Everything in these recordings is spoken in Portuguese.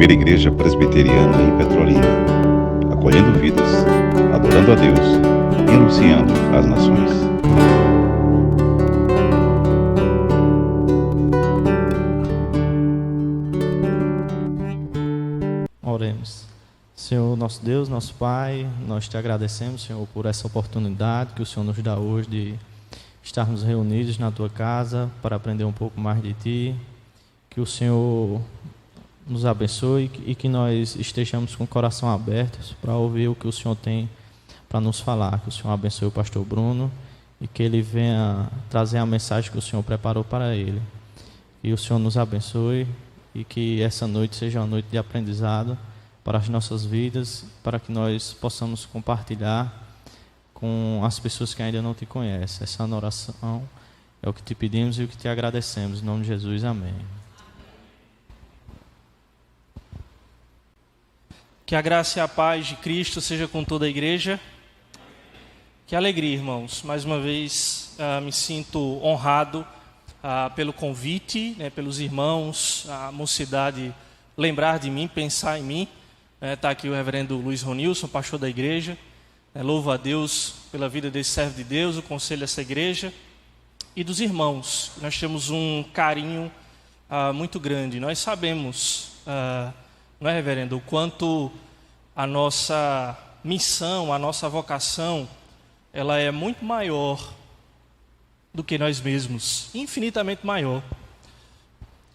primeira igreja presbiteriana em Petrolina, acolhendo vidas, adorando a Deus e anunciando às nações. Oremos. Senhor, nosso Deus, nosso Pai, nós te agradecemos, Senhor, por essa oportunidade que o Senhor nos dá hoje de estarmos reunidos na Tua casa para aprender um pouco mais de Ti. Que o Senhor nos abençoe e que nós estejamos com o coração aberto para ouvir o que o Senhor tem para nos falar. Que o Senhor abençoe o pastor Bruno e que ele venha trazer a mensagem que o Senhor preparou para ele. Que o Senhor nos abençoe e que essa noite seja uma noite de aprendizado para as nossas vidas, para que nós possamos compartilhar com as pessoas que ainda não te conhecem. Essa oração é o que te pedimos e o que te agradecemos. Em nome de Jesus, amém. Que a graça e a paz de Cristo seja com toda a igreja. Que alegria, irmãos. Mais uma vez me sinto honrado pelo convite, pelos irmãos, a mocidade lembrar de mim, pensar em mim. Está aqui o reverendo Luiz Ronilson, pastor da igreja. Louvo a Deus pela vida desse servo de Deus, o conselho dessa igreja. E dos irmãos, nós temos um carinho muito grande. Nós sabemos, não é, reverendo, o quanto a nossa missão, a nossa vocação, ela é muito maior do que nós mesmos, infinitamente maior.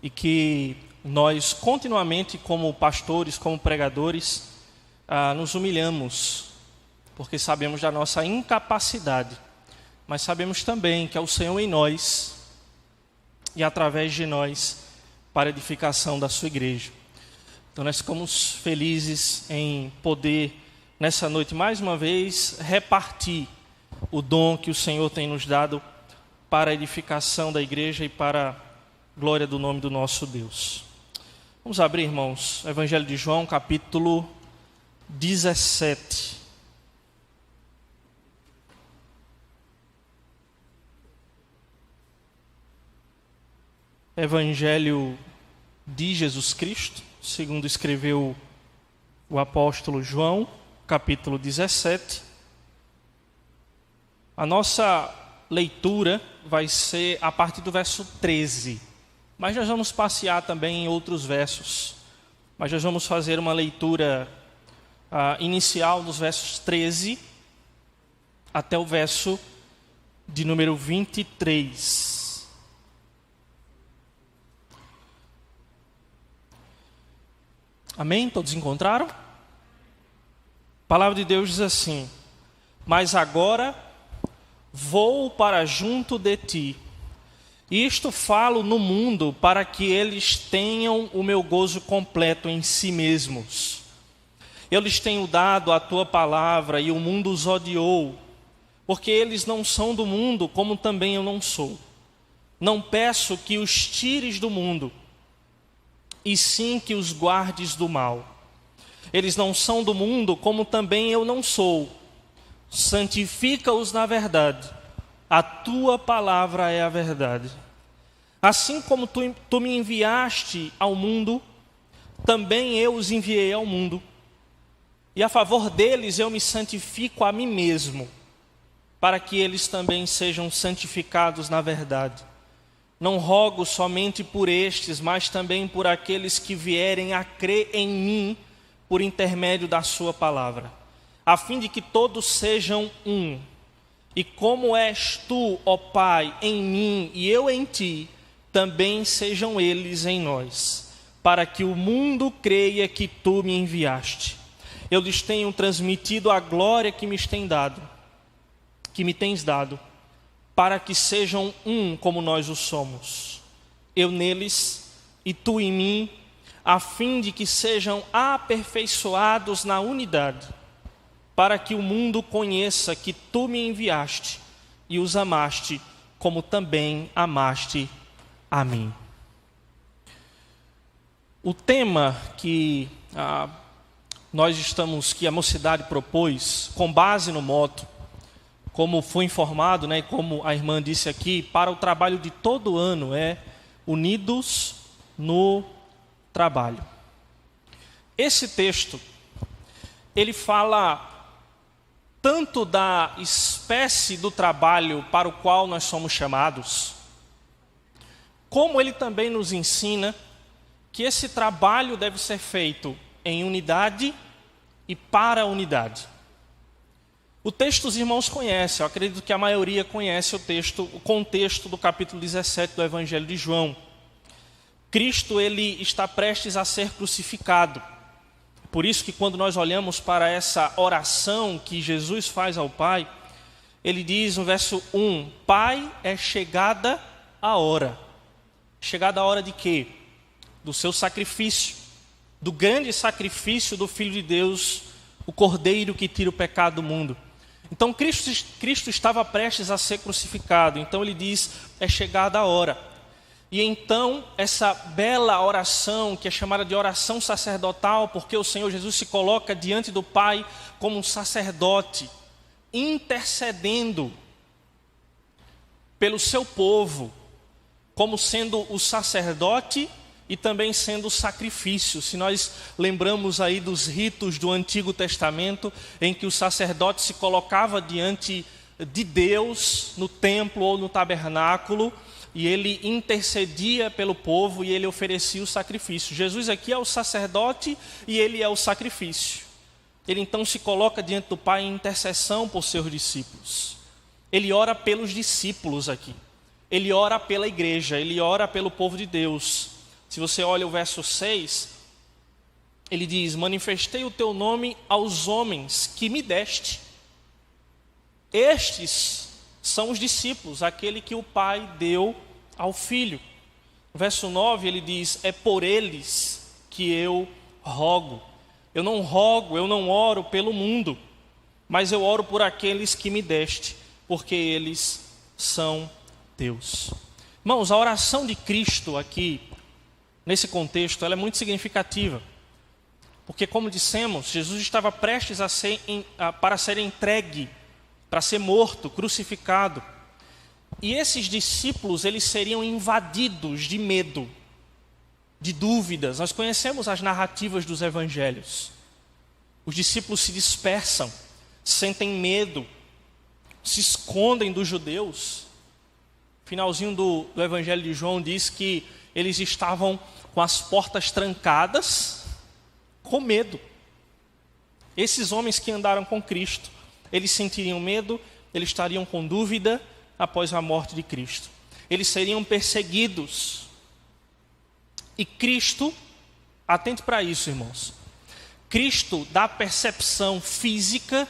E que nós continuamente, como pastores, como pregadores, nos humilhamos, porque sabemos da nossa incapacidade, mas sabemos também que é o Senhor em nós e através de nós para a edificação da sua igreja. Então nós ficamos felizes em poder, nessa noite, mais uma vez, repartir o dom que o Senhor tem nos dado para a edificação da igreja e para a glória do nome do nosso Deus. Vamos abrir, irmãos, o Evangelho de João, capítulo 17. Evangelho de Jesus Cristo, segundo escreveu o apóstolo João, capítulo 17. A nossa leitura vai ser a partir do verso 13. Mas nós vamos passear também em outros versos. Mas nós vamos fazer uma leitura inicial dos versos 13 até o verso de número 23. Amém? Todos encontraram? A palavra de Deus diz assim: mas agora vou para junto de ti. Isto falo no mundo para que eles tenham o meu gozo completo em si mesmos. Eu lhes tenho dado a tua palavra e o mundo os odiou, porque eles não são do mundo, como também eu não sou. Não peço que os tires do mundo, e sim que os guardes do mal. Eles não são do mundo, como também eu não sou. Santifica-os na verdade. A tua palavra é a verdade. Assim como tu me enviaste ao mundo, também eu os enviei ao mundo. E a favor deles eu me santifico a mim mesmo, para que eles também sejam santificados na verdade. Não rogo somente por estes, mas também por aqueles que vierem a crer em mim por intermédio da sua palavra, a fim de que todos sejam um. E como és tu, ó Pai, em mim e eu em ti, também sejam eles em nós, para que o mundo creia que tu me enviaste. Eu lhes tenho transmitido a glória que me tens dado, para que sejam um como nós o somos. Eu neles e tu em mim, a fim de que sejam aperfeiçoados na unidade, para que o mundo conheça que tu me enviaste e os amaste, como também amaste a mim. O tema que que a mocidade propôs, com base no moto, como foi informado, e como a irmã disse aqui, para o trabalho de todo ano é Unidos no Trabalho. Esse texto, ele fala tanto da espécie do trabalho para o qual nós somos chamados, como ele também nos ensina que esse trabalho deve ser feito em unidade e para a unidade. O texto os irmãos conhecem, eu acredito que a maioria conhece o contexto do capítulo 17 do Evangelho de João. Cristo, ele está prestes a ser crucificado. Por isso que quando nós olhamos para essa oração que Jesus faz ao Pai, ele diz no verso 1, Pai, é chegada a hora. Chegada a hora de quê? Do seu sacrifício, do grande sacrifício do Filho de Deus, o Cordeiro que tira o pecado do mundo. Então Cristo estava prestes a ser crucificado, então ele diz, é chegada a hora. E então, essa bela oração, que é chamada de oração sacerdotal, porque o Senhor Jesus se coloca diante do Pai como um sacerdote, intercedendo pelo seu povo, como sendo o sacerdote e também sendo o sacrifício. Se nós lembramos aí dos ritos do Antigo Testamento, em que o sacerdote se colocava diante de Deus, no templo ou no tabernáculo, e ele intercedia pelo povo e ele oferecia o sacrifício. Jesus aqui é o sacerdote e ele é o sacrifício. Ele então se coloca diante do Pai em intercessão por seus discípulos. Ele ora pelos discípulos aqui. Ele ora pela igreja, ele ora pelo povo de Deus. Se você olha o verso 6, ele diz, manifestei o teu nome aos homens que me deste. Estes são os discípulos, aquele que o Pai deu ao Filho. No verso 9 ele diz, é por eles que eu rogo. Eu não rogo, eu não oro pelo mundo, mas eu oro por aqueles que me deste, porque eles são teus. Irmãos, a oração de Cristo aqui, nesse contexto, ela é muito significativa. Porque, como dissemos, Jesus estava prestes para ser entregue, para ser morto, crucificado. E esses discípulos, eles seriam invadidos de medo, de dúvidas. Nós conhecemos as narrativas dos evangelhos. Os discípulos se dispersam, sentem medo, se escondem dos judeus. O finalzinho do Evangelho de João diz que eles estavam com as portas trancadas, com medo. Esses homens que andaram com Cristo, eles sentiriam medo, eles estariam com dúvida após a morte de Cristo. Eles seriam perseguidos. E Cristo, atente para isso, irmãos, Cristo dá a percepção física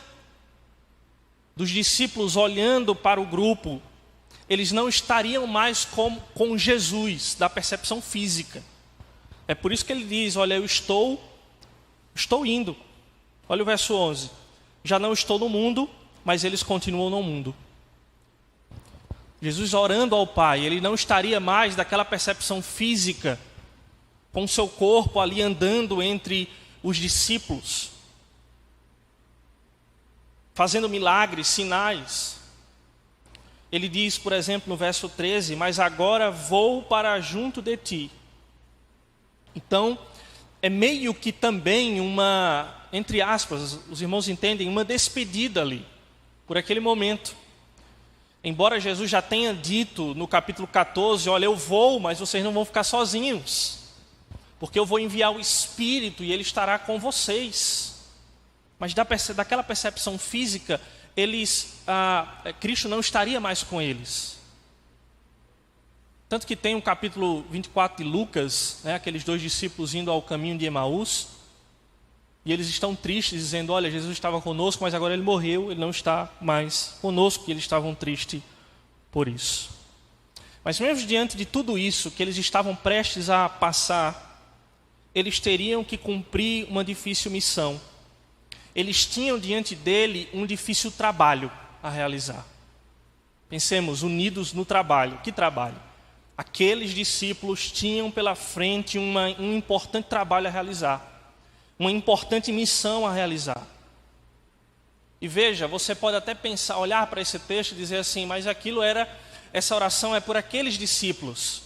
dos discípulos olhando para o grupo. Eles não estariam mais com Jesus, da percepção física. É por isso que ele diz, olha, eu estou indo. Olha o verso 11. Já não estou no mundo, mas eles continuam no mundo. Jesus orando ao Pai, ele não estaria mais daquela percepção física, com o seu corpo ali andando entre os discípulos, fazendo milagres, sinais. Ele diz, por exemplo, no verso 13, mas agora vou para junto de ti. Então, é meio que também uma, entre aspas, os irmãos entendem, uma despedida ali, por aquele momento. Embora Jesus já tenha dito no capítulo 14, olha, eu vou, mas vocês não vão ficar sozinhos, porque eu vou enviar o Espírito e Ele estará com vocês. Mas daquela percepção física, Cristo não estaria mais com eles. Tanto que tem o capítulo 24 de Lucas, aqueles dois discípulos indo ao caminho de Emaús, e eles estão tristes, dizendo, olha, Jesus estava conosco, mas agora Ele morreu, Ele não está mais conosco, e eles estavam tristes por isso. Mas mesmo diante de tudo isso, que eles estavam prestes a passar, eles teriam que cumprir uma difícil missão. Eles tinham diante dele um difícil trabalho a realizar. Pensemos, unidos no trabalho. Que trabalho? Aqueles discípulos tinham pela frente um importante trabalho a realizar. Uma importante missão a realizar. E veja, você pode até pensar, olhar para esse texto e dizer assim, mas essa oração é por aqueles discípulos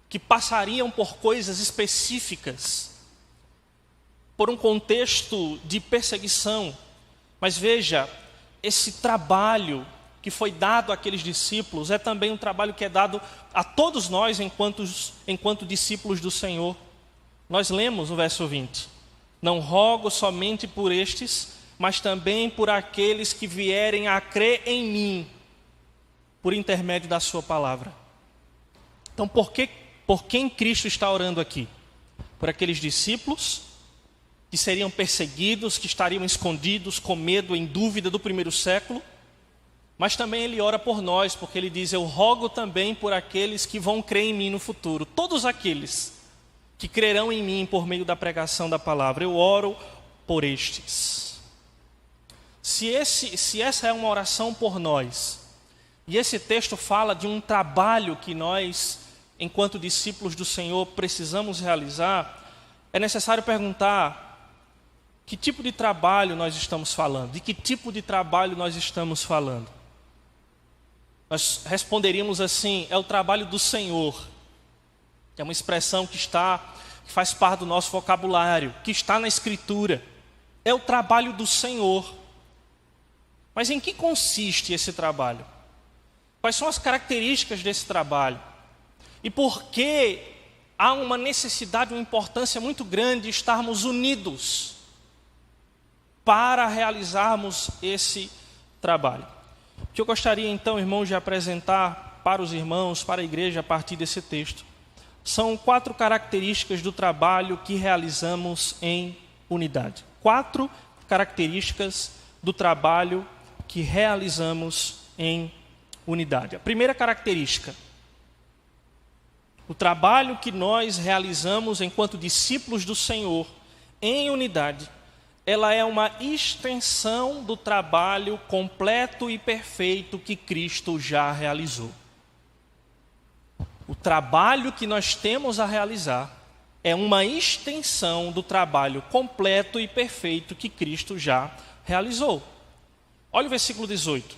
que passariam por coisas específicas, por um contexto de perseguição. Mas veja, esse trabalho que foi dado àqueles discípulos é também um trabalho que é dado a todos nós enquanto discípulos do Senhor. Nós lemos no verso 20: não rogo somente por estes, mas também por aqueles que vierem a crer em mim, por intermédio da sua palavra. Então, por quem Cristo está orando aqui? Por aqueles discípulos que seriam perseguidos, que estariam escondidos, com medo, em dúvida do primeiro século. Mas também ele ora por nós, porque ele diz: eu rogo também por aqueles que vão crer em mim no futuro. Todos aqueles que crerão em mim por meio da pregação da palavra, eu oro por estes. Se essa é uma oração por nós, e esse texto fala de um trabalho que nós, enquanto discípulos do Senhor, precisamos realizar, é necessário perguntar: que tipo de trabalho nós estamos falando? De que tipo de trabalho nós estamos falando? Nós responderíamos assim: é o trabalho do Senhor. É uma expressão que faz parte do nosso vocabulário, que está na Escritura. É o trabalho do Senhor. Mas em que consiste esse trabalho? Quais são as características desse trabalho? E por que há uma necessidade, uma importância muito grande de estarmos unidos para realizarmos esse trabalho? O que eu gostaria então, irmãos, de apresentar para os irmãos, para a igreja, a partir desse texto, são 4 características do trabalho que realizamos em unidade. 4 características do trabalho que realizamos em unidade. A primeira característica: o trabalho que nós realizamos enquanto discípulos do Senhor em unidade, ela é uma extensão do trabalho completo e perfeito que Cristo já realizou. O trabalho que nós temos a realizar é uma extensão do trabalho completo e perfeito que Cristo já realizou. Olha o versículo 18.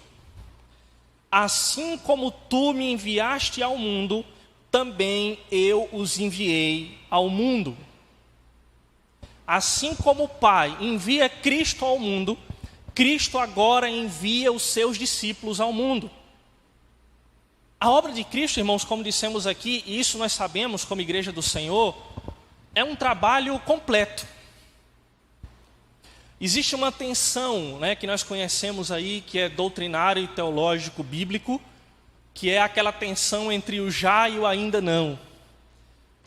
Assim como tu me enviaste ao mundo, também eu os enviei ao mundo. Assim como o Pai envia Cristo ao mundo, Cristo agora envia os seus discípulos ao mundo. A obra de Cristo, irmãos, como dissemos aqui, e isso nós sabemos como igreja do Senhor, é um trabalho completo. Existe uma tensão, que nós conhecemos aí, que é doutrinário e teológico bíblico, que é aquela tensão entre o já e o ainda não.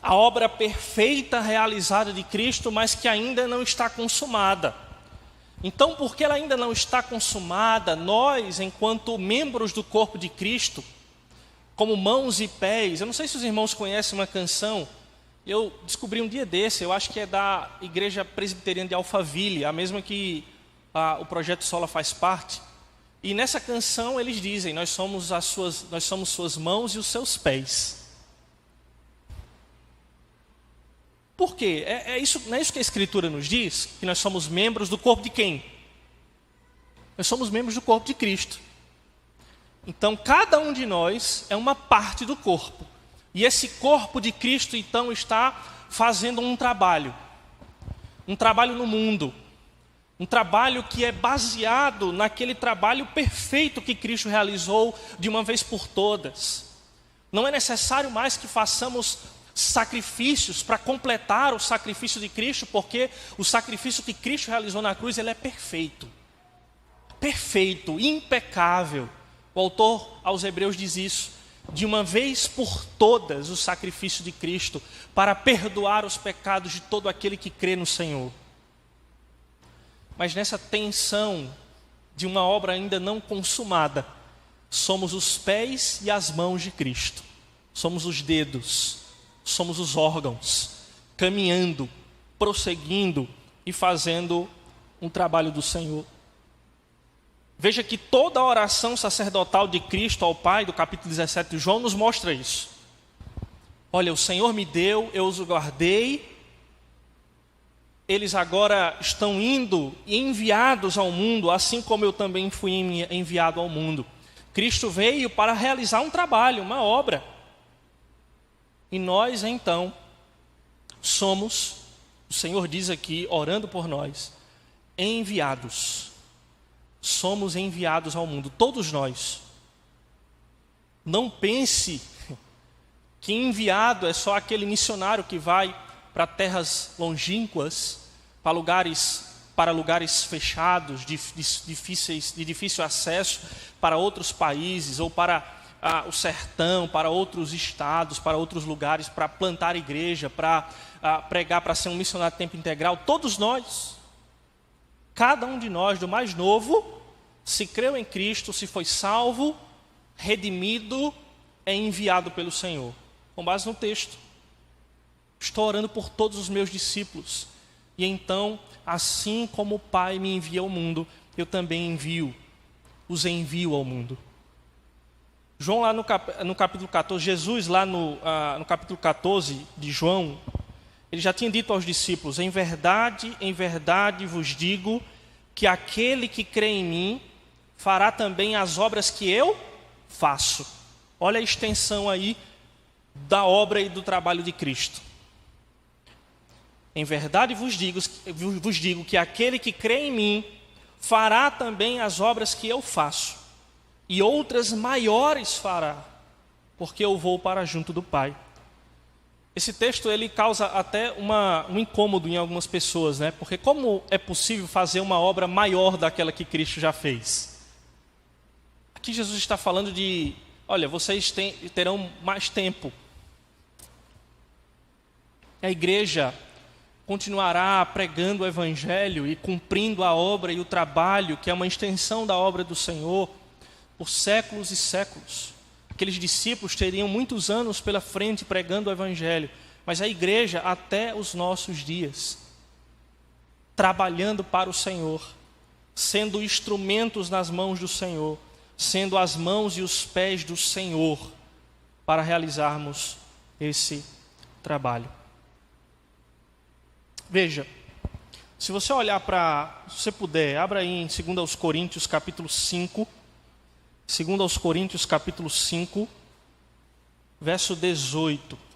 A obra perfeita realizada de Cristo, mas que ainda não está consumada. Então, porque ela ainda não está consumada, nós, enquanto membros do corpo de Cristo, como mãos e pés, eu não sei se os irmãos conhecem uma canção, eu descobri um dia desse, eu acho que é da Igreja Presbiteriana de Alphaville, a mesma que o Projeto Sola faz parte. E nessa canção eles dizem: nós somos suas mãos e os seus pés. Por quê? Não é isso que a Escritura nos diz? Que nós somos membros do corpo de quem? Nós somos membros do corpo de Cristo. Então, cada um de nós é uma parte do corpo. E esse corpo de Cristo, então, está fazendo um trabalho no mundo. Um trabalho que é baseado naquele trabalho perfeito que Cristo realizou de uma vez por todas. Não é necessário mais que façamos sacrifícios para completar o sacrifício de Cristo, porque o sacrifício que Cristo realizou na cruz, ele é perfeito. Perfeito, impecável. O autor aos Hebreus diz isso: de uma vez por todas o sacrifício de Cristo para perdoar os pecados de todo aquele que crê no Senhor. Mas nessa tensão de uma obra ainda não consumada, somos os pés e as mãos de Cristo. Somos os dedos, somos os órgãos, caminhando, prosseguindo e fazendo um trabalho do Senhor. Veja que toda a oração sacerdotal de Cristo ao Pai, do capítulo 17 de João, nos mostra isso. Olha, o Senhor me deu, eu os guardei, eles agora estão indo e enviados ao mundo, assim como eu também fui enviado ao mundo. Cristo veio para realizar um trabalho, uma obra. E nós, então, somos O Senhor diz aqui, orando por nós, enviados. Somos enviados ao mundo, todos nós. Não pense que enviado é só aquele missionário que vai para terras longínquas, para lugares fechados, de difícil acesso, para outros países, ou para o sertão, para outros estados, para outros lugares, para plantar igreja, para pregar, para ser um missionário de tempo integral. Todos nós, cada um de nós, do mais novo, se creu em Cristo, se foi salvo, redimido, é enviado pelo Senhor. Com base no texto, estou orando por todos os meus discípulos. E então, assim como o Pai me envia ao mundo, eu também os envio ao mundo. João lá no capítulo 14, Jesus lá no capítulo 14 de João, ele já tinha dito aos discípulos, em verdade vos digo, que aquele que crê em mim, fará também as obras que eu faço. Olha a extensão aí da obra e do trabalho de Cristo. Em verdade vos digo que aquele que crê em mim fará também as obras que eu faço, e outras maiores fará, porque eu vou para junto do Pai. Esse texto ele causa até um incômodo em algumas pessoas, né? Porque como é possível fazer uma obra maior daquela que Cristo já fez? Aqui Jesus está falando de, olha, vocês terão mais tempo. A igreja continuará pregando o Evangelho e cumprindo a obra e o trabalho, que é uma extensão da obra do Senhor, por séculos e séculos. Aqueles discípulos teriam muitos anos pela frente pregando o Evangelho, mas a igreja até os nossos dias, trabalhando para o Senhor, sendo instrumentos nas mãos do Senhor, sendo as mãos e os pés do Senhor para realizarmos esse trabalho. Veja, se você olhar se você puder, abra aí em 2 Coríntios capítulo 5, 2 Coríntios capítulo 5, verso 18.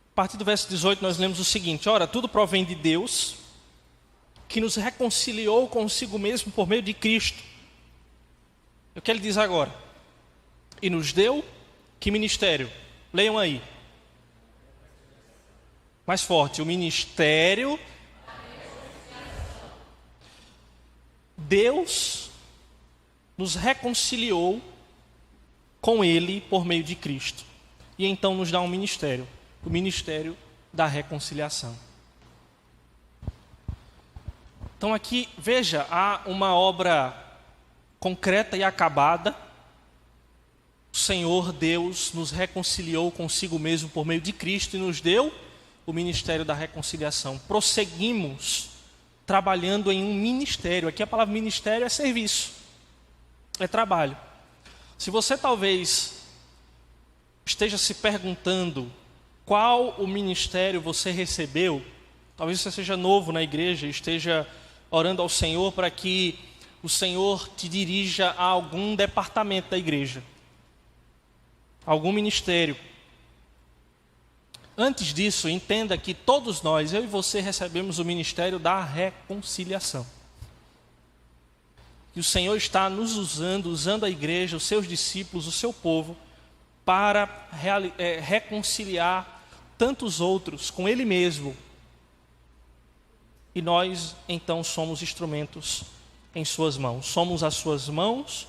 A partir do verso 18 nós lemos o seguinte: ora, tudo provém de Deus, que nos reconciliou consigo mesmo por meio de Cristo. É o que ele diz agora. E nos deu que ministério? Leiam aí. Mais forte, o ministério. Deus nos reconciliou com Ele por meio de Cristo. E então nos dá um ministério. O ministério da reconciliação. Então aqui, veja, há uma obra concreta e acabada. O Senhor Deus nos reconciliou consigo mesmo por meio de Cristo e nos deu o ministério da reconciliação. Prosseguimos trabalhando em um ministério. Aqui a palavra ministério é serviço, é trabalho. Se você talvez esteja se perguntando qual o ministério você recebeu, talvez você seja novo na igreja e esteja orando ao Senhor para que o Senhor te dirija a algum departamento da igreja, algum ministério. Antes disso, entenda que todos nós, eu e você, recebemos o ministério da reconciliação. E o Senhor está nos usando a igreja, os seus discípulos, o seu povo, para reconciliar tantos outros com Ele mesmo. E nós, então, somos instrumentos em suas mãos. Somos as suas mãos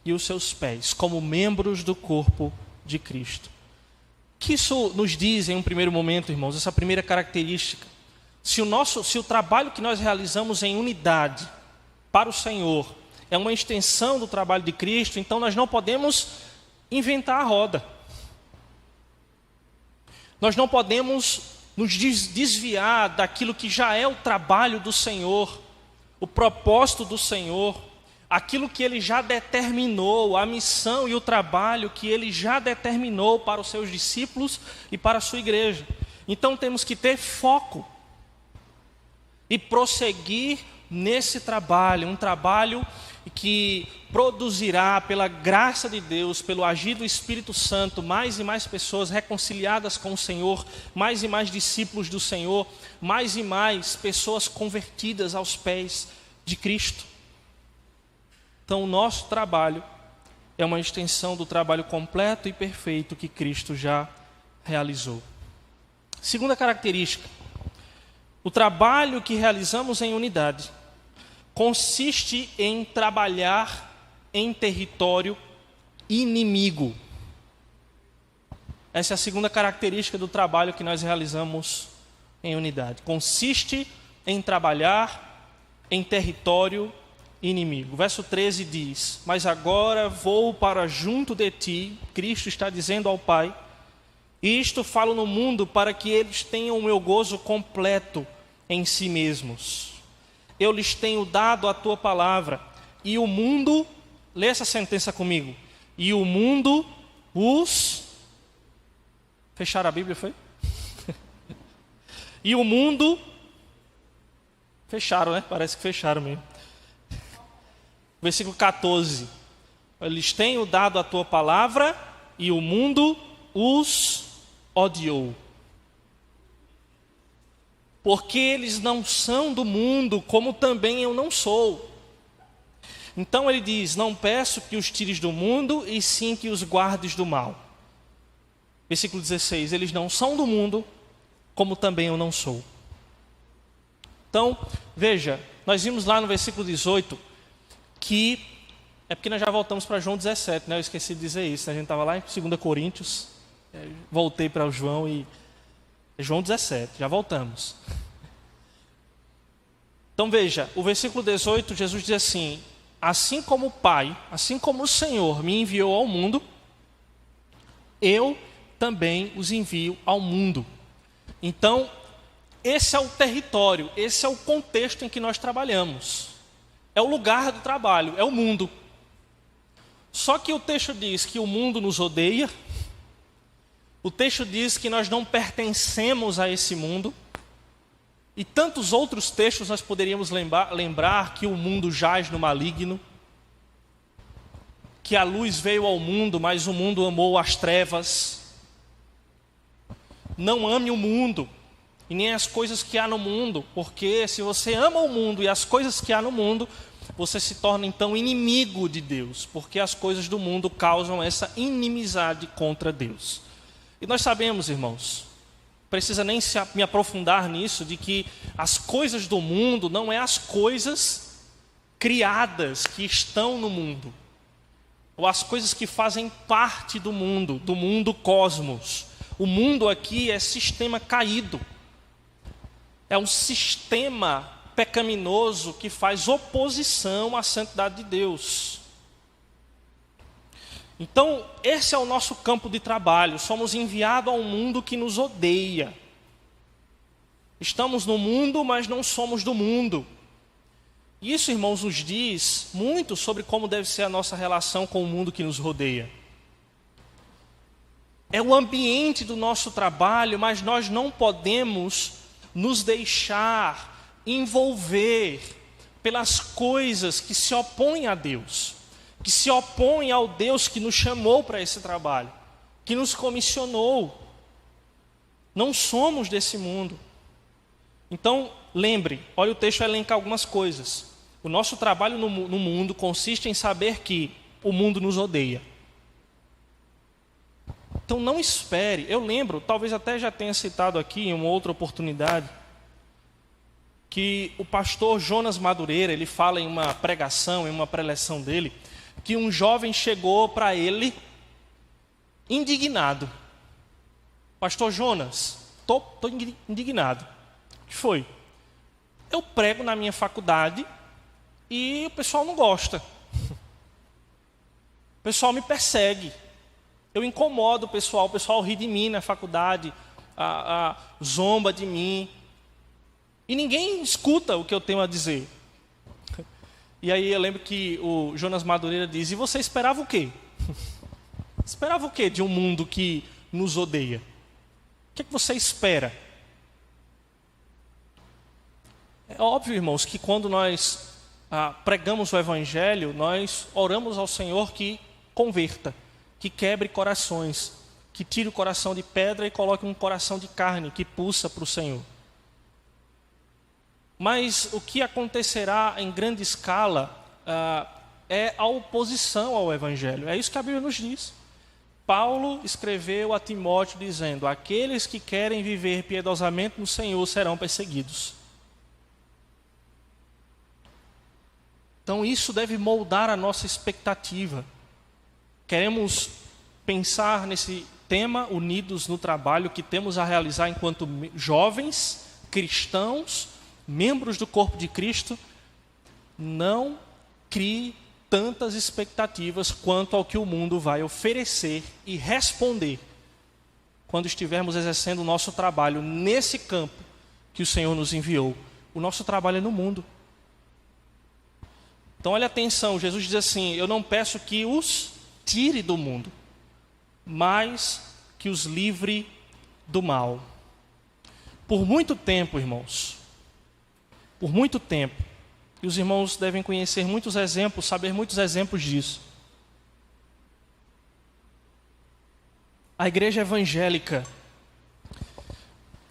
e os seus pés, como membros do corpo de Cristo. O que isso nos diz em um primeiro momento, irmãos? Essa primeira característica. Se o trabalho que nós realizamos em unidade para o Senhor é uma extensão do trabalho de Cristo, então nós não podemos inventar a roda. Nós não podemos nos desviar daquilo que já é o trabalho do Senhor, o propósito do Senhor, aquilo que Ele já determinou, a missão e o trabalho que Ele já determinou para os seus discípulos e para a sua igreja. Então temos que ter foco e prosseguir nesse trabalho, um trabalho que produzirá, pela graça de Deus, pelo agir do Espírito Santo, mais e mais pessoas reconciliadas com o Senhor, mais e mais discípulos do Senhor, mais e mais pessoas convertidas aos pés de Cristo. Então, o nosso trabalho é uma extensão do trabalho completo e perfeito que Cristo já realizou. Segunda característica: o trabalho que realizamos em unidade consiste em trabalhar em território inimigo. Essa é a segunda característica do trabalho que nós realizamos em unidade. Consiste em trabalhar em território inimigo. Verso 13 diz: mas agora vou para junto de ti, Cristo está dizendo ao Pai, e isto falo no mundo para que eles tenham o meu gozo completo em si mesmos. Eu lhes tenho dado a tua palavra, e o mundo, lê essa sentença comigo, e o mundo os... Fecharam a Bíblia, foi? E o mundo... Fecharam, né? Parece que fecharam mesmo. Versículo 14. Eu lhes tenho dado a tua palavra, e o mundo os odiou. Porque eles não são do mundo, como também eu não sou. Então ele diz: não peço que os tires do mundo, e sim que os guardes do mal. Versículo 16: eles não são do mundo, como também eu não sou. Então, veja, nós vimos lá no versículo 18, que, é porque nós já voltamos para João 17, né? Eu esqueci de dizer isso, né? A gente estava lá em 2 Coríntios, voltei para o João e... João 17, já voltamos. Então veja, o versículo 18, Jesus diz assim: assim como o Pai, assim como o Senhor me enviou ao mundo, eu também os envio ao mundo. Então, esse é o território, esse é o contexto em que nós trabalhamos. É o lugar do trabalho, é o mundo. Só que o texto diz que o mundo nos odeia. O texto diz que nós não pertencemos a esse mundo. E tantos outros textos nós poderíamos lembrar que o mundo jaz no maligno, que a luz veio ao mundo, mas o mundo amou as trevas. Não ame o mundo e nem as coisas que há no mundo, porque se você ama o mundo e as coisas que há no mundo, você se torna então inimigo de Deus, porque as coisas do mundo causam essa inimizade contra Deus. E nós sabemos, irmãos, precisa nem me aprofundar nisso, de que as coisas do mundo não é as coisas criadas que estão no mundo, ou as coisas que fazem parte do mundo cosmos. O mundo aqui é sistema caído, é um sistema pecaminoso que faz oposição à santidade de Deus. Então, esse é o nosso campo de trabalho. Somos enviados a um mundo que nos odeia. Estamos no mundo, mas não somos do mundo. Isso, irmãos, nos diz muito sobre como deve ser a nossa relação com o mundo que nos rodeia. É o ambiente do nosso trabalho, mas nós não podemos nos deixar envolver pelas coisas que se opõem a Deus, que se opõem ao Deus que nos chamou para esse trabalho, que nos comissionou. Não somos desse mundo. Então, lembre, olha o texto elenca algumas coisas. O nosso trabalho no mundo consiste em saber que o mundo nos odeia. Então não espere. Eu lembro, talvez até já tenha citado aqui em uma outra oportunidade, que o pastor Jonas Madureira, ele fala em uma pregação, em uma preleção dele, que um jovem chegou para ele indignado. Pastor Jonas, estou indignado. O que foi? Eu prego na minha faculdade e o pessoal não gosta. O pessoal me persegue. Eu incomodo o pessoal ri de mim na faculdade. zomba de mim. E ninguém escuta o que eu tenho a dizer. E aí eu lembro que o Jonas Madureira diz: e você esperava o quê? Esperava o quê de um mundo que nos odeia? O que é que você espera? É óbvio, irmãos, que quando nós pregamos o Evangelho, nós oramos ao Senhor que converta, que quebre corações, que tire o coração de pedra e coloque um coração de carne que pulsa para o Senhor. Mas o que acontecerá em grande escala é a oposição ao Evangelho. É isso que a Bíblia nos diz. Paulo escreveu a Timóteo dizendo: aqueles que querem viver piedosamente no Senhor serão perseguidos. Então isso deve moldar a nossa expectativa. Queremos pensar nesse tema, unidos no trabalho que temos a realizar enquanto jovens, cristãos, membros do corpo de Cristo. Não crie tantas expectativas quanto ao que o mundo vai oferecer e responder quando estivermos exercendo o nosso trabalho nesse campo que o Senhor nos enviou. O nosso trabalho é no mundo. Então olha atenção, Jesus diz assim: eu não peço que os tire do mundo, mas que os livre do mal. Por muito tempo, irmãos, por muito tempo, e os irmãos devem conhecer muitos exemplos, saber muitos exemplos disso. A igreja evangélica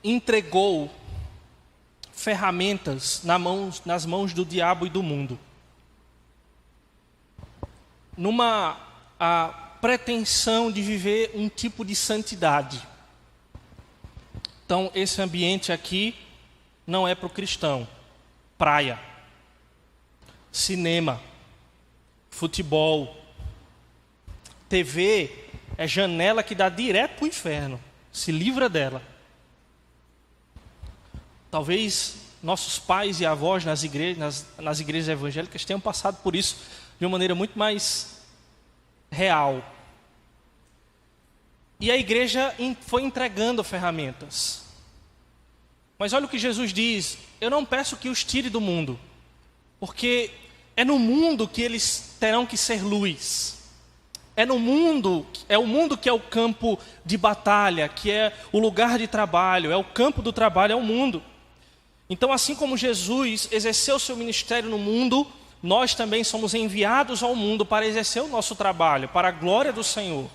entregou ferramentas nas mãos do diabo e do mundo, numa pretensão de viver um tipo de santidade. Então, esse ambiente aqui não é para o cristão. Praia, cinema, futebol, TV é janela que dá direto para o inferno. Se livra dela. Talvez nossos pais e avós nas igrejas evangélicas tenham passado por isso de uma maneira muito mais real. E a igreja foi entregando ferramentas. Mas olha o que Jesus diz: eu não peço que os tire do mundo, porque é no mundo que eles terão que ser luz. É o mundo que é o campo de batalha, que é o lugar de trabalho, é o campo do trabalho, é o mundo. Então, assim como Jesus exerceu seu ministério no mundo, nós também somos enviados ao mundo para exercer o nosso trabalho, para a glória do Senhor.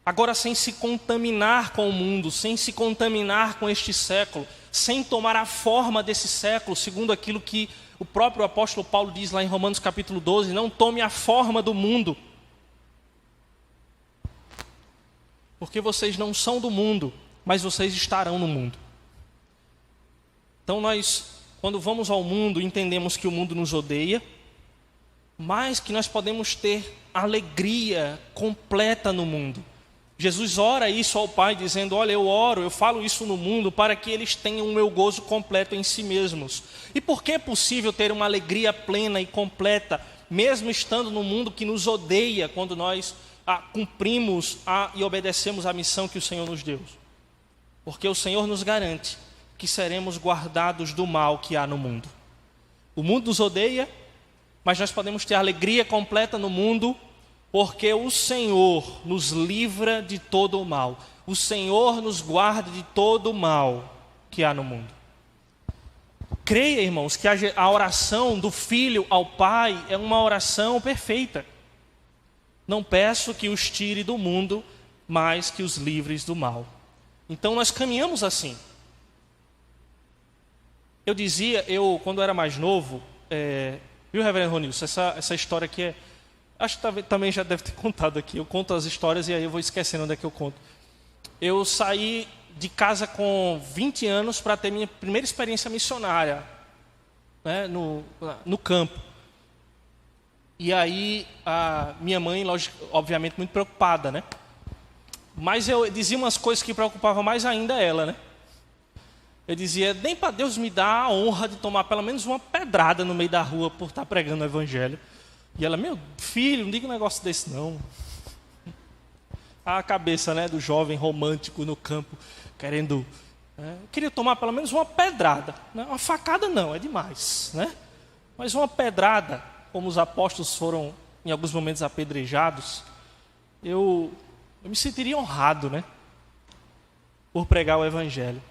Agora, sem se contaminar com o mundo, sem se contaminar com este século, sem tomar a forma desse século, segundo aquilo que o próprio apóstolo Paulo diz lá em Romanos capítulo 12, não tome a forma do mundo. Porque vocês não são do mundo, mas vocês estarão no mundo. Então nós, quando vamos ao mundo, entendemos que o mundo nos odeia, mas que nós podemos ter alegria completa no mundo. Jesus ora isso ao Pai, dizendo: olha, eu oro, eu falo isso no mundo para que eles tenham o meu gozo completo em si mesmos. E por que é possível ter uma alegria plena e completa, mesmo estando no mundo que nos odeia, quando nós cumprimos e obedecemos a missão que o Senhor nos deu? Porque o Senhor nos garante que seremos guardados do mal que há no mundo. O mundo nos odeia, mas nós podemos ter alegria completa no mundo, porque o Senhor nos livra de todo o mal. O Senhor nos guarda de todo o mal que há no mundo. Creia, irmãos, que a oração do filho ao pai é uma oração perfeita. Não peço que os tire do mundo, mas que os livres do mal. Então nós caminhamos assim. Eu dizia, quando era mais novo, viu, reverendo Ronilson, essa história aqui acho que também já deve ter contado aqui. Eu conto as histórias e aí eu vou esquecendo onde é que eu conto. Eu saí de casa com 20 anos para ter minha primeira experiência missionária, né, no campo. E aí a minha mãe, obviamente, muito preocupada, né? Mas eu dizia umas coisas que preocupavam mais ainda ela, né? Eu dizia: nem para Deus me dar a honra de tomar pelo menos uma pedrada no meio da rua por estar pregando o Evangelho. E ela: meu filho, não diga um negócio desse não. a cabeça, né, do jovem romântico no campo, querendo... queria tomar pelo menos uma pedrada, né? Uma facada não, é demais, né? Mas uma pedrada, como os apóstolos foram em alguns momentos apedrejados, eu me sentiria honrado, né? Por pregar o Evangelho.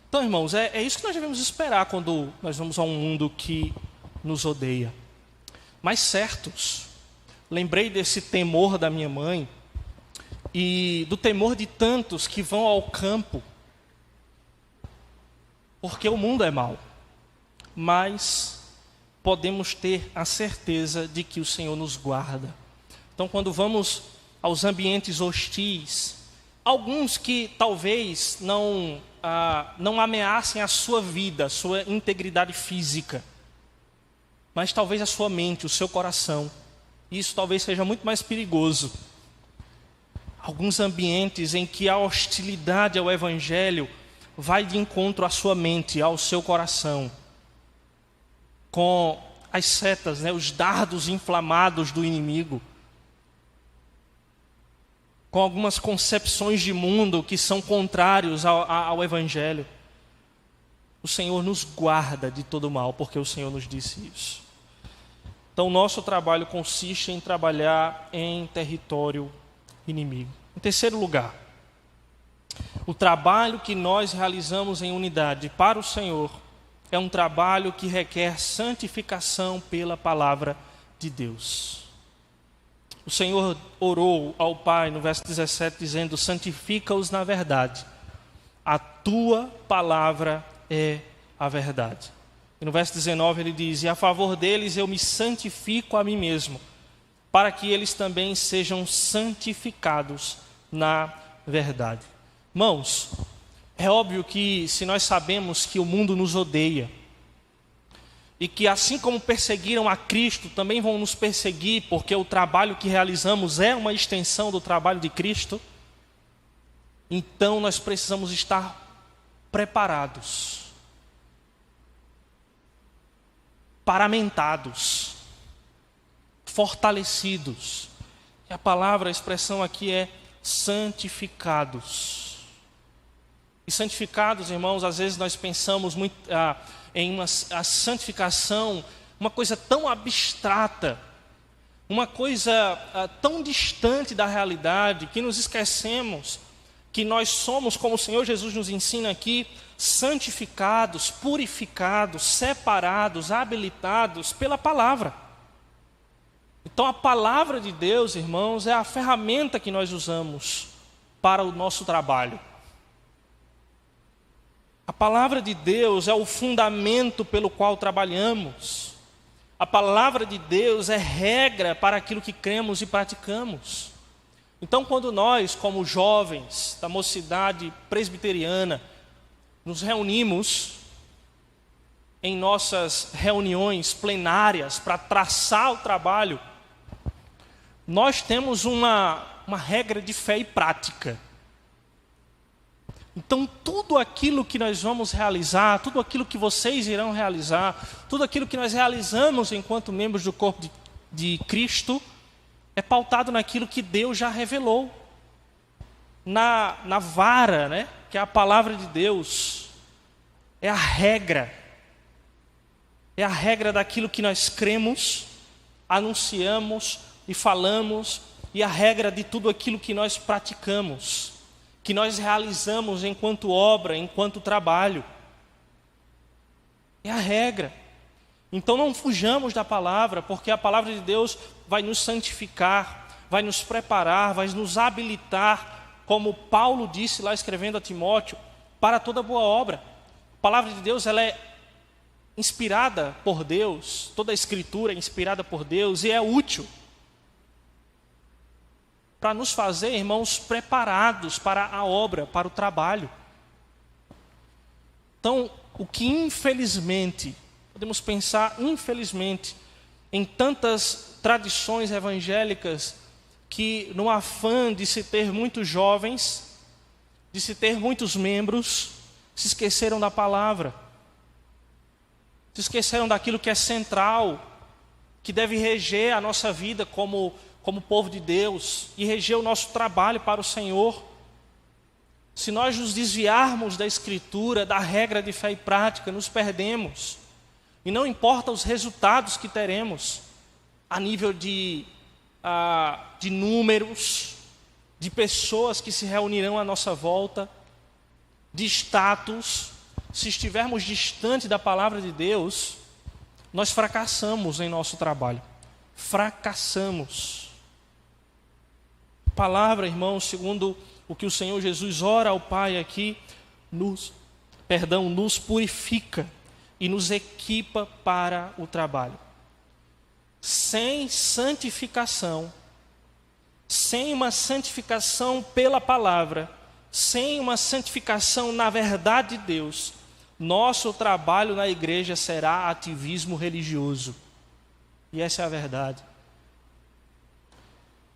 Então, irmãos, é isso que nós devemos esperar quando nós vamos a um mundo que nos odeia. Mas certos, lembrei desse temor da minha mãe e do temor de tantos que vão ao campo, porque o mundo é mau. Mas podemos ter a certeza de que o Senhor nos guarda. Então, quando vamos aos ambientes hostis, alguns que talvez não ameacem a sua vida, a sua integridade física, mas talvez a sua mente, o seu coração. Isso talvez seja muito mais perigoso. Alguns ambientes em que a hostilidade ao Evangelho vai de encontro à sua mente, ao seu coração, com as setas, né, os dardos inflamados do inimigo, com algumas concepções de mundo que são contrários ao Evangelho. O Senhor nos guarda de todo mal, porque o Senhor nos disse isso. Então, o nosso trabalho consiste em trabalhar em território inimigo. Em terceiro lugar, o trabalho que nós realizamos em unidade para o Senhor é um trabalho que requer santificação pela palavra de Deus. O Senhor orou ao Pai no verso 17, dizendo: santifica-os na verdade, a tua palavra é a verdade. E no verso 19 ele diz: e a favor deles eu me santifico a mim mesmo, para que eles também sejam santificados na verdade. Irmãos, é óbvio que se nós sabemos que o mundo nos odeia, e que assim como perseguiram a Cristo, também vão nos perseguir, porque o trabalho que realizamos é uma extensão do trabalho de Cristo, então nós precisamos estar preparados, paramentados, fortalecidos. E a palavra, a expressão aqui é santificados. E santificados, irmãos, às vezes nós pensamos muito em a santificação, uma coisa tão abstrata, uma coisa tão distante da realidade, que nos esquecemos que nós somos, como o Senhor Jesus nos ensina aqui, santificados, purificados, separados, habilitados pela palavra. Então a palavra de Deus, irmãos, é a ferramenta que nós usamos para o nosso trabalho. A palavra de Deus é o fundamento pelo qual trabalhamos. A palavra de Deus é regra para aquilo que cremos e praticamos. Então, quando nós, como jovens da mocidade presbiteriana, nos reunimos em nossas reuniões plenárias para traçar o trabalho, nós temos uma regra de fé e prática. Então, tudo aquilo que nós vamos realizar, tudo aquilo que vocês irão realizar, tudo aquilo que nós realizamos enquanto membros do corpo de Cristo, é pautado naquilo que Deus já revelou. Na vara, né, que é a palavra de Deus, é a regra. É a regra daquilo que nós cremos, anunciamos e falamos, e a regra de tudo aquilo que nós praticamos, que nós realizamos enquanto obra, enquanto trabalho. É a regra. Então não fujamos da palavra, porque a palavra de Deus vai nos santificar, vai nos preparar, vai nos habilitar, como Paulo disse lá escrevendo a Timóteo, para toda boa obra. A palavra de Deus, ela é inspirada por Deus, toda a escritura é inspirada por Deus e é útil para nos fazer, irmãos, preparados para a obra, para o trabalho. Então, o que infelizmente, podemos pensar infelizmente, em tantas tradições evangélicas que no afã de se ter muitos jovens, de se ter muitos membros, se esqueceram da palavra, se esqueceram daquilo que é central, que deve reger a nossa vida como como povo de Deus e reger o nosso trabalho para o Senhor. Se nós nos desviarmos da Escritura, da regra de fé e prática, nos perdemos. E não importa os resultados que teremos, a nível de números, de pessoas que se reunirão à nossa volta, de status, se estivermos distante da palavra de Deus, nós fracassamos em nosso trabalho. Fracassamos. A palavra, irmãos, segundo o que o Senhor Jesus ora ao Pai aqui, nos purifica e nos equipa para o trabalho. Sem santificação, sem uma santificação pela palavra, sem uma santificação na verdade de Deus, nosso trabalho na igreja será ativismo religioso. E essa é a verdade.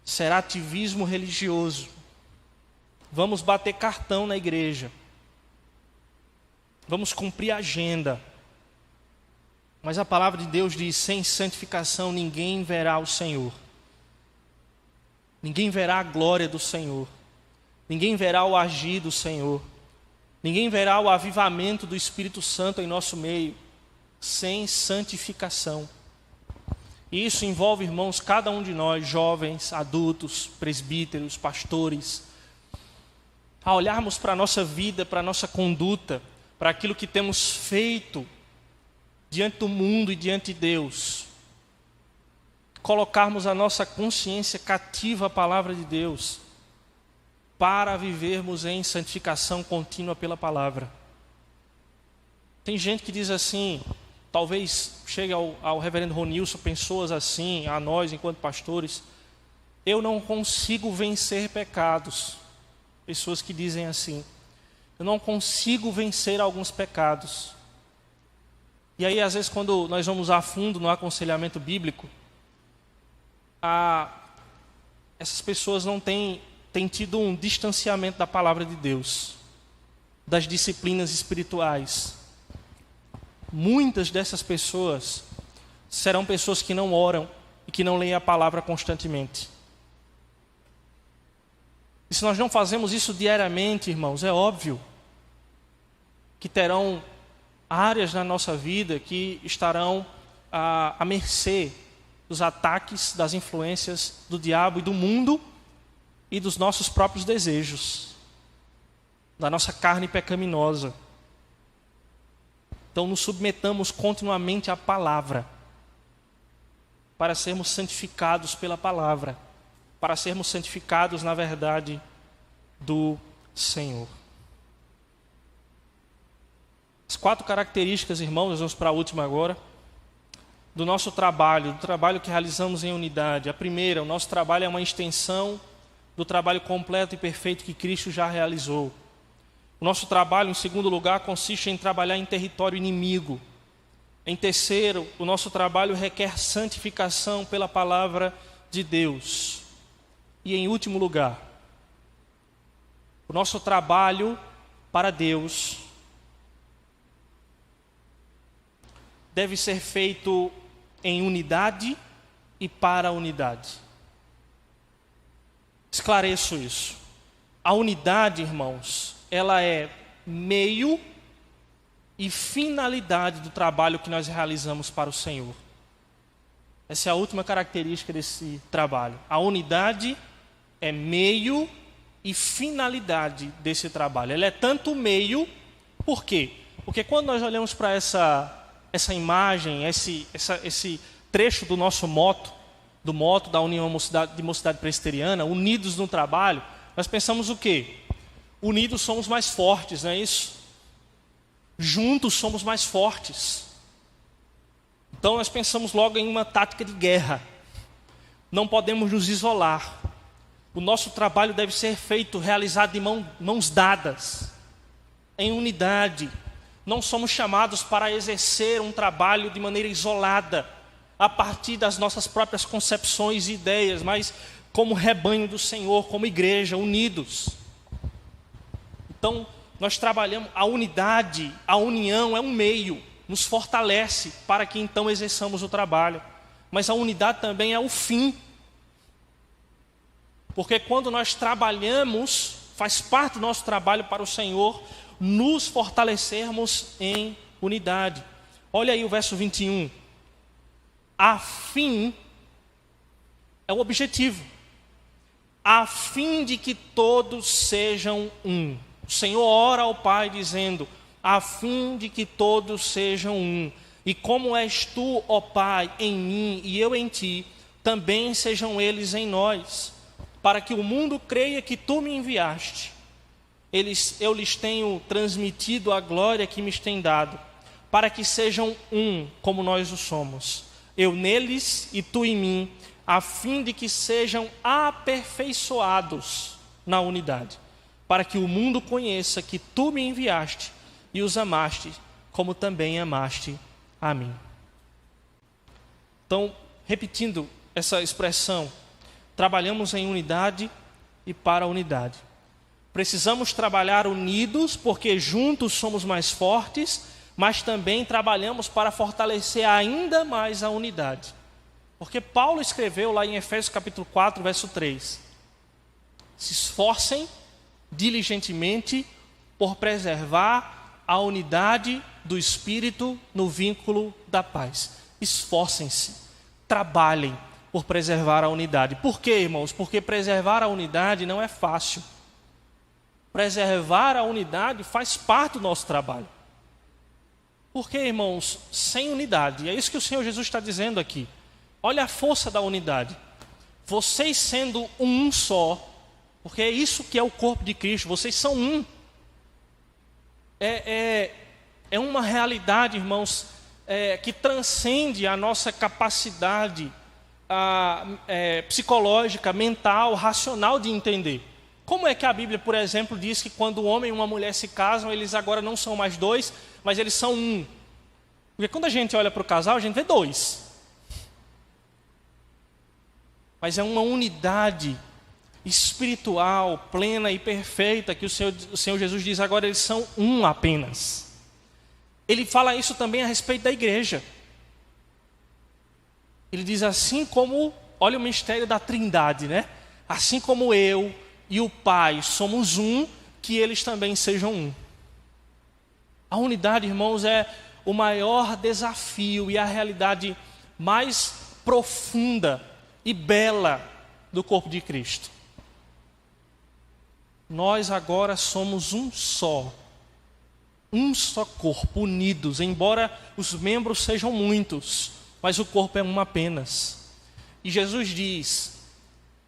Será ativismo religioso. Vamos bater cartão na igreja. Vamos cumprir a agenda. Mas a palavra de Deus diz: sem santificação ninguém verá o Senhor. Ninguém verá a glória do Senhor. Ninguém verá o agir do Senhor. Ninguém verá o avivamento do Espírito Santo em nosso meio, sem santificação. E isso envolve, irmãos, cada um de nós, jovens, adultos, presbíteros, pastores, a olharmos para a nossa vida, para a nossa conduta, para aquilo que temos feito diante do mundo e diante de Deus, colocarmos a nossa consciência cativa à palavra de Deus, para vivermos em santificação contínua pela palavra. Tem gente que diz assim, talvez chegue ao reverendo Ronilson, pessoas assim, a nós enquanto pastores: eu não consigo vencer pecados. Pessoas que dizem assim: eu não consigo vencer alguns pecados. E aí, às vezes, quando nós vamos a fundo no aconselhamento bíblico, essas pessoas não têm tido um distanciamento da palavra de Deus, das disciplinas espirituais. Muitas dessas pessoas serão pessoas que não oram e que não leem a palavra constantemente. E se nós não fazemos isso diariamente, irmãos, é óbvio que terão áreas na nossa vida que estarão à mercê dos ataques, das influências do diabo e do mundo e dos nossos próprios desejos, da nossa carne pecaminosa. Então nos submetamos continuamente à palavra, para sermos santificados pela palavra, para sermos santificados na verdade do Senhor. As 4 características, irmãos, nós vamos para a última agora, do nosso trabalho, do trabalho que realizamos em unidade. A primeira: o nosso trabalho é uma extensão do trabalho completo e perfeito que Cristo já realizou. O nosso trabalho, em segundo lugar, consiste em trabalhar em território inimigo. Em terceiro, o nosso trabalho requer santificação pela palavra de Deus. E em último lugar, o nosso trabalho para Deus deve ser feito em unidade e para a unidade. Esclareço isso. A unidade, irmãos, ela é meio e finalidade do trabalho que nós realizamos para o Senhor. Essa é a última característica desse trabalho. A unidade é meio e finalidade desse trabalho. Ela é tanto meio, por quê? Porque quando nós olhamos para essa imagem, esse trecho do nosso moto da União de Mocidade Presbiteriana, unidos no trabalho, nós pensamos o quê? Unidos somos mais fortes, não é isso? Juntos somos mais fortes. Então nós pensamos logo em uma tática de guerra. Não podemos nos isolar. O nosso trabalho deve ser feito, realizado de mãos dadas, em unidade. Não somos chamados para exercer um trabalho de maneira isolada, a partir das nossas próprias concepções e ideias, mas como rebanho do Senhor, como igreja, unidos. Então, nós trabalhamos, a unidade, a união é um meio, nos fortalece para que então exerçamos o trabalho. Mas a unidade também é o fim. Porque quando nós trabalhamos, faz parte do nosso trabalho para o Senhor, nos fortalecermos em unidade. Olha aí o verso 21. A fim é o objetivo. A fim de que todos sejam um. O Senhor ora ao Pai dizendo, a fim de que todos sejam um. E como és tu, ó Pai, em mim e eu em ti, também sejam eles em nós, para que o mundo creia que tu me enviaste. Eu lhes tenho transmitido a glória que me tem dado, para que sejam um, como nós o somos. Eu neles e tu em mim, a fim de que sejam aperfeiçoados na unidade, para que o mundo conheça que tu me enviaste e os amaste, como também amaste a mim. Então, repetindo essa expressão, trabalhamos em unidade e para a unidade. Precisamos trabalhar unidos, porque juntos somos mais fortes, mas também trabalhamos para fortalecer ainda mais a unidade. Porque Paulo escreveu lá em Efésios capítulo 4, verso 3. Se esforcem diligentemente por preservar a unidade do Espírito no vínculo da paz. Esforcem-se, trabalhem por preservar a unidade. Por quê, irmãos? Porque preservar a unidade não é fácil. Preservar a unidade faz parte do nosso trabalho. Porque, irmãos, sem unidade, é isso que o Senhor Jesus está dizendo aqui. Olha a força da unidade. Vocês sendo um só, porque é isso que é o corpo de Cristo, vocês são um. É uma realidade, irmãos, que transcende a nossa capacidade psicológica, mental, racional de entender. Como é que a Bíblia, por exemplo, diz que quando o homem e uma mulher se casam, eles agora não são mais dois, mas eles são um? Porque quando a gente olha para o casal, a gente vê dois. Mas é uma unidade espiritual, plena e perfeita, que o Senhor Jesus diz, agora eles são um apenas. Ele fala isso também a respeito da igreja. Ele diz assim como, olha o mistério da Trindade, né? Assim como eu e o Pai somos um, que eles também sejam um. A unidade, irmãos, é o maior desafio e a realidade mais profunda e bela do corpo de Cristo. Nós agora somos um só corpo, unidos, embora os membros sejam muitos, mas o corpo é um apenas. E Jesus diz,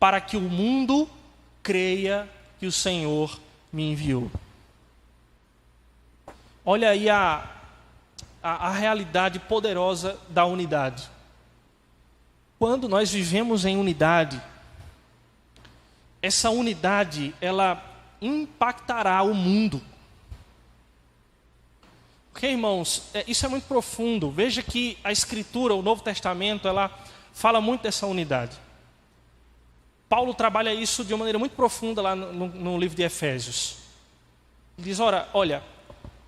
para que o mundo creia que o Senhor me enviou. Olha aí a realidade poderosa da unidade. Quando nós vivemos em unidade, essa unidade, ela impactará o mundo. Porque, irmãos, isso é muito profundo. Veja que a Escritura, o Novo Testamento, ela fala muito dessa unidade. Paulo trabalha isso de uma maneira muito profunda lá no livro de Efésios. Ele diz, olha,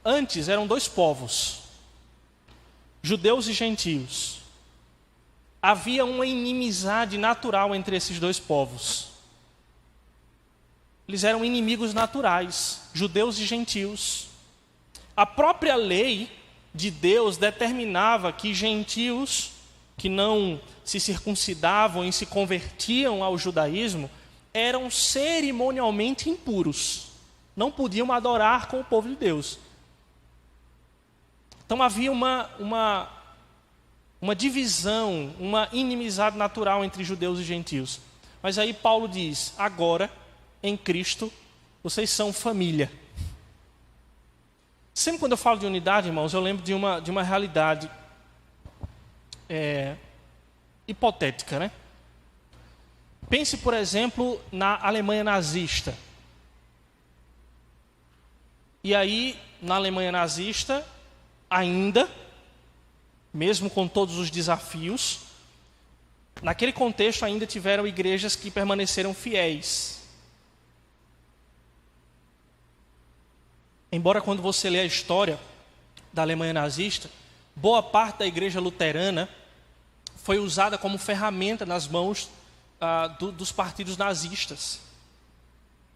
antes eram dois povos, judeus e gentios. Havia uma inimizade natural entre esses dois povos. Eles eram inimigos naturais, judeus e gentios. A própria lei de Deus determinava que gentios que não se circuncidavam e se convertiam ao judaísmo eram cerimonialmente impuros. Não podiam adorar com o povo de Deus. Então havia uma divisão, uma inimizade natural entre judeus e gentios. Mas aí Paulo diz, agora, em Cristo, vocês são família. Sempre quando eu falo de unidade, irmãos, eu lembro de uma realidade hipotética, né? Pense, por exemplo, na Alemanha nazista. E aí, na Alemanha nazista, ainda, mesmo com todos os desafios, naquele contexto ainda tiveram igrejas que permaneceram fiéis. Embora quando você lê a história da Alemanha nazista, boa parte da igreja luterana foi usada como ferramenta nas mãos dos partidos nazistas.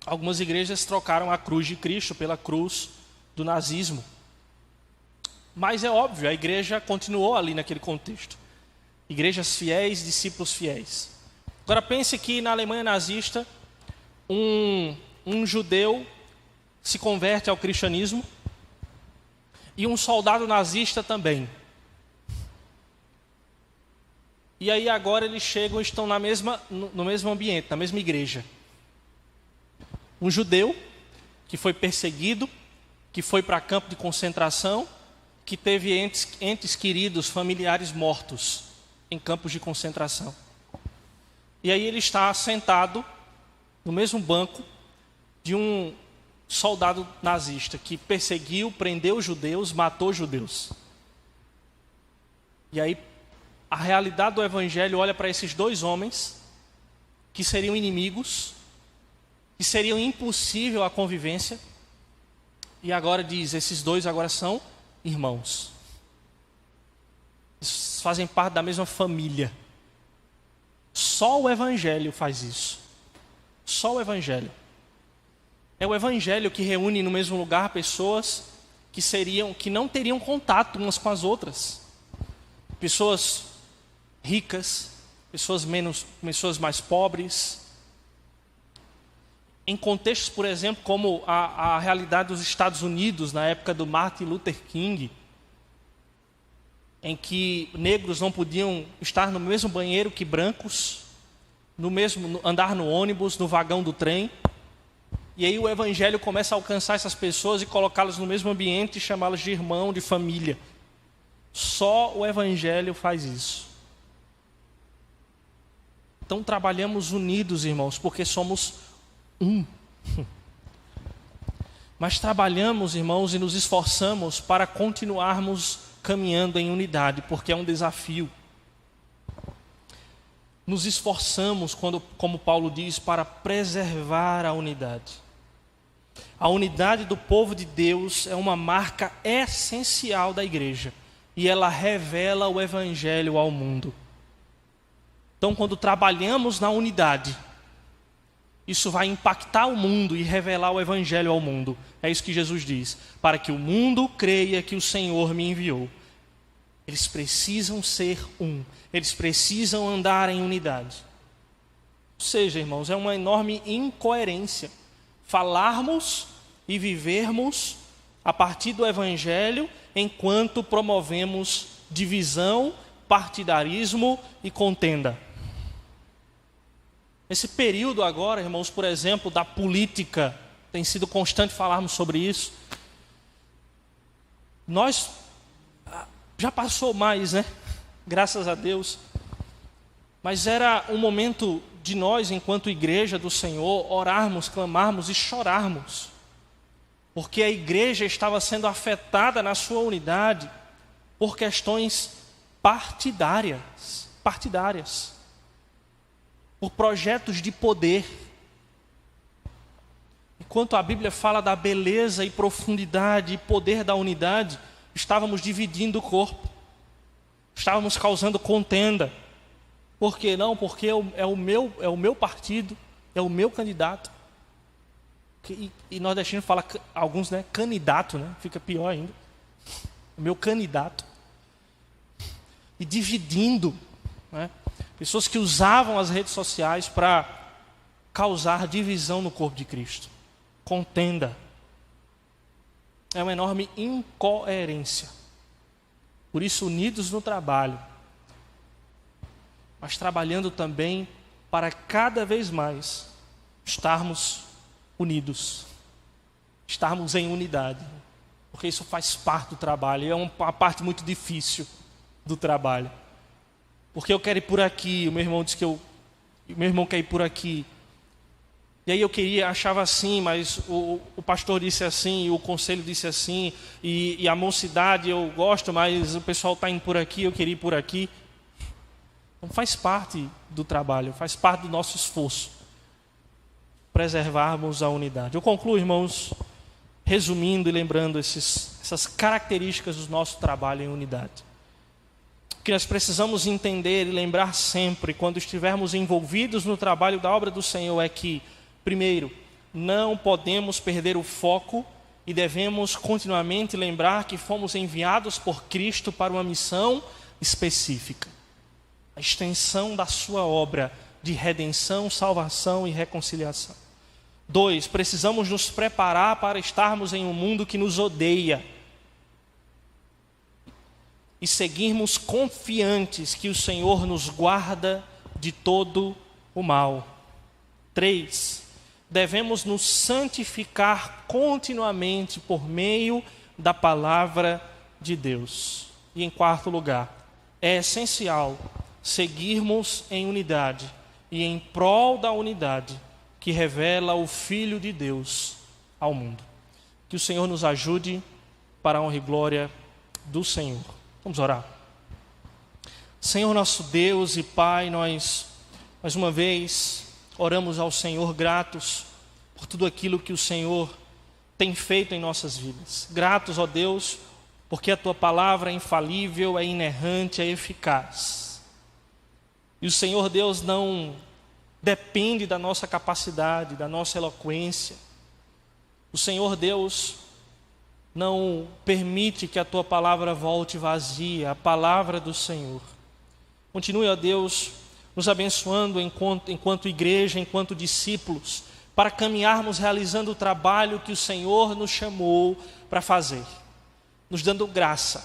Algumas igrejas trocaram a cruz de Cristo pela cruz do nazismo. Mas é óbvio, a igreja continuou ali naquele contexto. Igrejas fiéis, discípulos fiéis. Agora pense que na Alemanha nazista, um judeu se converte ao cristianismo e um soldado nazista também. E aí agora eles chegam e estão no mesmo ambiente, na mesma igreja. Um judeu que foi perseguido, que foi para campo de concentração, que teve entes queridos, familiares mortos em campos de concentração. E aí ele está sentado no mesmo banco de um soldado nazista que perseguiu, prendeu judeus, matou judeus. E aí a realidade do evangelho olha para esses dois homens que seriam inimigos, que seriam impossível a convivência, e agora diz, esses dois agora são irmãos. Eles fazem parte da mesma família. Só o evangelho faz isso. Só o evangelho. É o evangelho que reúne no mesmo lugar pessoas que não teriam contato umas com as outras. Pessoas ricas, pessoas mais pobres. Em contextos, por exemplo, como a realidade dos Estados Unidos na época do Martin Luther King, em que negros não podiam estar no mesmo banheiro que brancos, andar no ônibus, no vagão do trem. E aí o evangelho começa a alcançar essas pessoas e colocá-las no mesmo ambiente e chamá-las de irmão, de família. Só o evangelho faz isso. Então trabalhamos unidos, irmãos, porque somos um. Mas trabalhamos, irmãos, e nos esforçamos para continuarmos caminhando em unidade, porque é um desafio. Nos esforçamos, como Paulo diz, para preservar a unidade. A unidade do povo de Deus é uma marca essencial da igreja, e ela revela o evangelho ao mundo. Então, quando trabalhamos na unidade, isso vai impactar o mundo e revelar o evangelho ao mundo. É isso que Jesus diz. Para que o mundo creia que o Senhor me enviou. Eles precisam ser um. Eles precisam andar em unidade. Ou seja, irmãos, é uma enorme incoerência falarmos e vivermos a partir do evangelho enquanto promovemos divisão, partidarismo e contenda. Esse período agora, irmãos, por exemplo, da política, tem sido constante falarmos sobre isso. Nós, já passou mais, né? Graças a Deus. Mas era um momento de nós, enquanto igreja do Senhor, orarmos, clamarmos e chorarmos. Porque a igreja estava sendo afetada na sua unidade por questões partidárias. Por projetos de poder. Enquanto a Bíblia fala da beleza e profundidade e poder da unidade, estávamos dividindo o corpo. Estávamos causando contenda. Por que não? Porque é o meu partido, é o meu candidato. E nordestino fala, alguns, né, candidato, né? Fica pior ainda. O meu candidato. E dividindo, né? Pessoas que usavam as redes sociais para causar divisão no corpo de Cristo. Contenda. É uma enorme incoerência. Por isso, unidos no trabalho, mas trabalhando também para cada vez mais estarmos unidos, estarmos em unidade, porque isso faz parte do trabalho, e é uma parte muito difícil do trabalho. Porque eu quero ir por aqui, o meu irmão disse que o meu irmão quer ir por aqui. E aí achava assim, mas o pastor disse assim, o conselho disse assim, e a mocidade eu gosto, mas o pessoal está indo por aqui, eu queria ir por aqui. Então faz parte do trabalho, faz parte do nosso esforço, preservarmos a unidade. Eu concluo, irmãos, resumindo e lembrando essas características do nosso trabalho em unidade. que nós precisamos entender e lembrar sempre, quando estivermos envolvidos no trabalho da obra do Senhor, é que, primeiro, não podemos perder o foco e devemos continuamente lembrar que fomos enviados por Cristo para uma missão específica. A extensão da sua obra de redenção, salvação e reconciliação. 2, precisamos nos preparar para estarmos em um mundo que nos odeia e seguirmos confiantes que o Senhor nos guarda de todo o mal. 3, devemos nos santificar continuamente por meio da palavra de Deus. E em quarto lugar, é essencial seguirmos em unidade e em prol da unidade que revela o Filho de Deus ao mundo. Que o Senhor nos ajude para a honra e glória do Senhor. Vamos orar. Senhor nosso Deus e Pai, nós mais uma vez oramos ao Senhor gratos por tudo aquilo que o Senhor tem feito em nossas vidas. Gratos, ó Deus, porque a Tua palavra é infalível, é inerrante, é eficaz. E o Senhor Deus não depende da nossa capacidade, da nossa eloquência. O Senhor Deus não permite que a Tua palavra volte vazia, a palavra do Senhor. Continue, ó Deus, nos abençoando enquanto igreja, enquanto discípulos, para caminharmos realizando o trabalho que o Senhor nos chamou para fazer. Nos dando graça,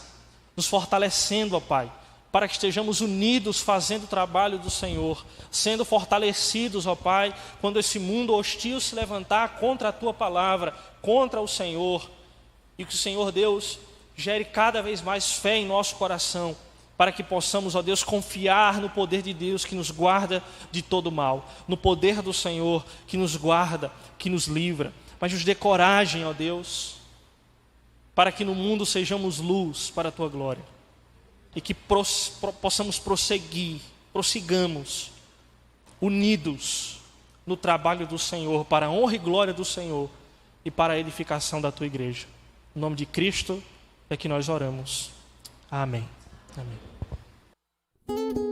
nos fortalecendo, ó Pai, para que estejamos unidos fazendo o trabalho do Senhor, sendo fortalecidos, ó Pai, quando esse mundo hostil se levantar contra a Tua palavra, contra o Senhor, e que o Senhor Deus gere cada vez mais fé em nosso coração, para que possamos, ó Deus, confiar no poder de Deus que nos guarda de todo mal, no poder do Senhor que nos guarda, que nos livra, mas nos dê coragem, ó Deus, para que no mundo sejamos luz para a Tua glória. E que possamos prossigamos, unidos no trabalho do Senhor, para a honra e glória do Senhor e para a edificação da Tua igreja. Em nome de Cristo é que nós oramos. Amém. Amém.